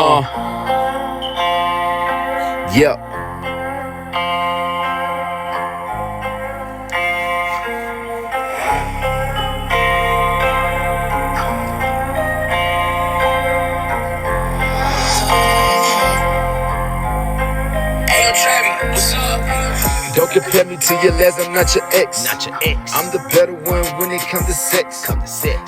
Yep. Hey, Travis, what's up? Don't compare me to your les, I'm not your ex. Not your ex. I'm the better one when it comes to sex.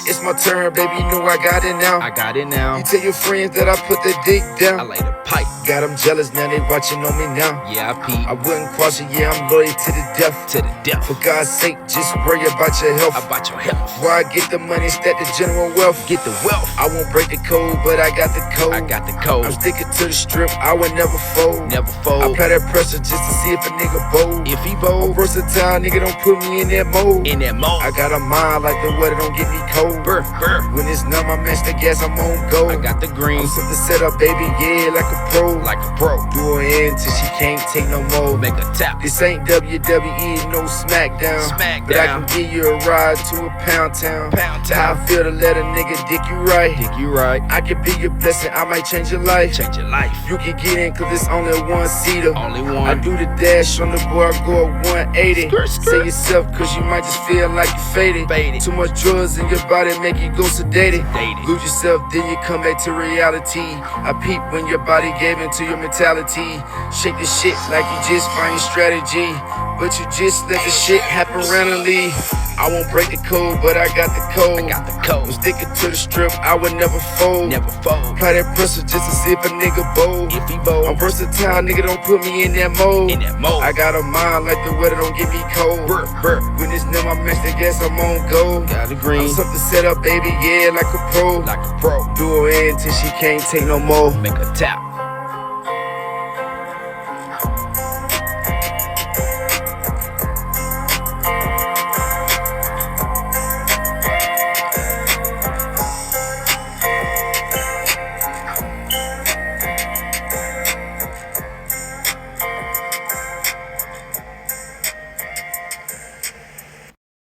It's my turn, baby, you know I got it now. I got it now. You tell your friends that I put the dick I down. lay the pipe. Got them jealous, now they watching on me now. Yeah, I peep. I wouldn't cross it, yeah, I'm loyal to the death. To the death. For God's sake, just worry about your health. About your health. Where I get the money, stack the general wealth. Get the wealth. I won't break the code, but I got the code. I got the code. I'm sticking to the strip, I would never fold. Never I fold. apply that pressure just to see if a nigga bold. If he I'm bold. versatile, nigga, don't put me in that mold. In that mold. I got a mind like the weather, don't get me cold. Burr. When it's numb, I match the gas, I'm on go. I got the green. I'm something set up, baby, yeah, like a pro. Like a pro. Do her in till she can't take no more. Make a tap. This ain't WWE, no SmackDown. But I can give you a ride to a pound town. How I feel to let a nigga dick you right. Dick you right. I can be your blessing, I might change your life. Change your life. You can get in cause it's only a one-seater. Only I one. do the dash on the boy, I go at 180. Skirt. Say yourself cause you might just feel like you faded. Too much drugs in your body make you go sedated. Lose yourself, then you come back to reality. I peep when your body gave into your mentality. Shake the shit like you just find your strategy. But you just let the shit happen randomly. I won't break the code, but I got the code. I got the I'm code. sticking to the strip, I would never fold. Never fold. Apply that pressure just to see if a nigga bold. If he bold. I'm versatile, nigga, don't put me in that mold. In that mold. I got a mind like the weather, don't get me cold. Burr. When it's numb, I match the gas, I'm on go. Got the green. I'm something set up, baby, yeah, like a pro. Like a pro. Do her in till she can't take no more. Make a tap.